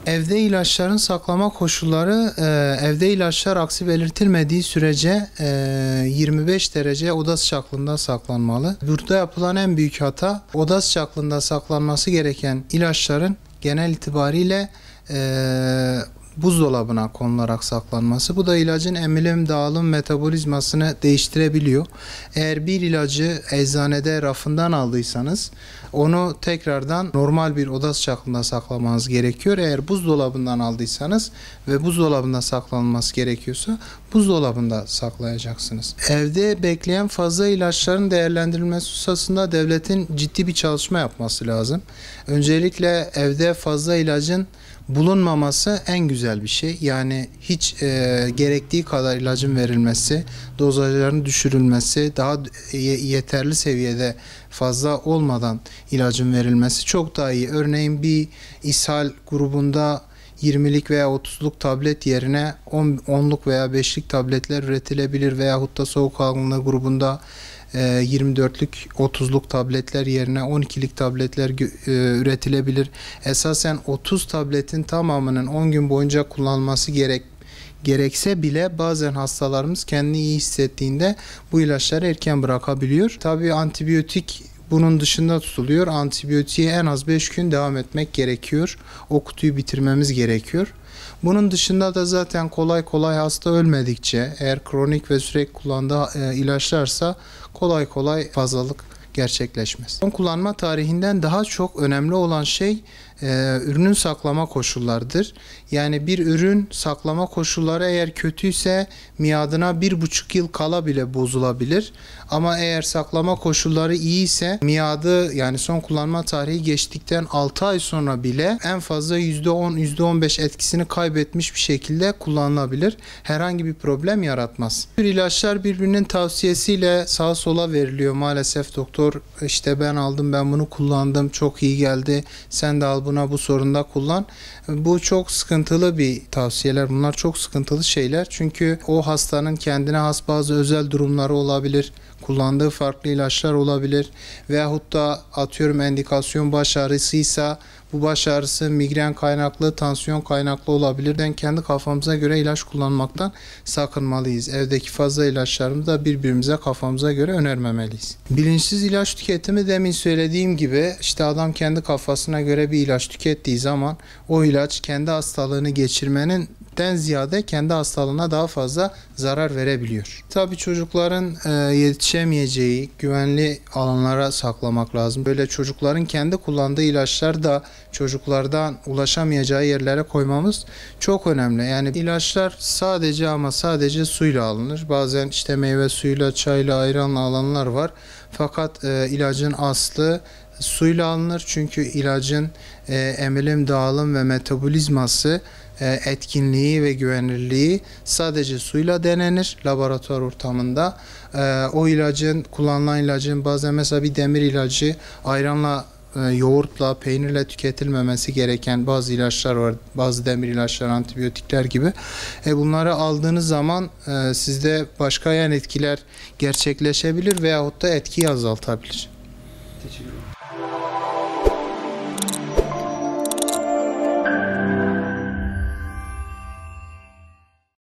Evde ilaçların saklama koşulları, evde ilaçlar aksi belirtilmediği sürece 25 derece oda sıcaklığında saklanmalı. Burada yapılan en büyük hata, oda sıcaklığında saklanması gereken ilaçların genel itibariyle buzdolabına konularak saklanması. Bu da ilacın emilim, dağılım, metabolizmasını değiştirebiliyor. Eğer bir ilacı eczanede rafından aldıysanız onu tekrardan normal bir oda sıcaklığında saklamanız gerekiyor. Eğer buzdolabından aldıysanız ve buzdolabında saklanması gerekiyorsa buzdolabında saklayacaksınız. Evde bekleyen fazla ilaçların değerlendirilmesi hususunda devletin ciddi bir çalışma yapması lazım. Öncelikle evde fazla ilacın bulunmaması en güzel bir şey. Yani hiç gerektiği kadar ilacın verilmesi, dozajların düşürülmesi, daha yeterli seviyede fazla olmadan ilacın verilmesi çok daha iyi. Örneğin bir ishal grubunda 20'lik veya 30'luk tablet yerine 10'luk veya 5'lik tabletler üretilebilir veyahut da soğuk algınlığı grubunda 24'lük 30'luk tabletler yerine 12'lik tabletler üretilebilir. Esasen 30 tabletin tamamının 10 gün boyunca kullanılması gerekse bile bazen hastalarımız kendini iyi hissettiğinde bu ilaçları erken bırakabiliyor. Tabii antibiyotik bunun dışında tutuluyor. Antibiyotiğe en az 5 gün devam etmek gerekiyor. O kutuyu bitirmemiz gerekiyor. Bunun dışında da zaten kolay kolay hasta ölmedikçe, eğer kronik ve sürekli kullandığı ilaçlarsa kolay kolay fazlalık gerçekleşmez. Son kullanma tarihinden daha çok önemli olan şey ürünün saklama koşullarıdır. Yani bir ürün saklama koşulları eğer kötüyse miadına 1,5 yıl kala bile bozulabilir. Ama eğer saklama koşulları iyi ise miadı, yani son kullanma tarihi geçtikten 6 ay sonra bile en fazla %10, %15 etkisini kaybetmiş bir şekilde kullanılabilir. Herhangi bir problem yaratmaz. Bu ilaçlar birbirinin tavsiyesiyle sağa sola veriliyor maalesef. Doktor işte ben aldım, ben bunu kullandım, çok iyi geldi, sen de al buna, bu sorunda kullan. Bu çok sıkıntılı bir tavsiyeler. Bunlar çok sıkıntılı şeyler. Çünkü o hastanın kendine has bazı özel durumları olabilir. Kullandığı farklı ilaçlar olabilir. Veyahut da atıyorum endikasyon baş ağrısıysa bu baş ağrısı migren kaynaklı, tansiyon kaynaklı olabilir. Ben kendi kafamıza göre ilaç kullanmaktan sakınmalıyız. Evdeki fazla ilaçlarımızı da birbirimize kafamıza göre önermemeliyiz. Bilinçsiz ilaç tüketimi, demin söylediğim gibi işte adam kendi kafasına göre bir ilaç tükettiği zaman o ilaç kendi hastalığını geçirmenin ziyade kendi hastalığına daha fazla zarar verebiliyor. Tabii çocukların yetişemeyeceği güvenli alanlara saklamak lazım. Böyle çocukların kendi kullandığı ilaçlar da çocuklardan ulaşamayacağı yerlere koymamız çok önemli. Yani ilaçlar sadece ama sadece suyla alınır. Bazen işte meyve suyuyla, çayla, ayranla alanlar var. Fakat ilacın aslı suyla alınır. Çünkü ilacın emilim, dağılım ve metabolizması, etkinliği ve güvenilirliği sadece suyla denenir laboratuvar ortamında. O ilacın, kullanılan ilacın bazen mesela bir demir ilacı ayranla, yoğurtla, peynirle tüketilmemesi gereken bazı ilaçlar var. Bazı demir ilaçlar, antibiyotikler gibi. Bunları aldığınız zaman sizde başka yan etkiler gerçekleşebilir veyahut da etkiyi azaltabilir. Teşekkür ederim.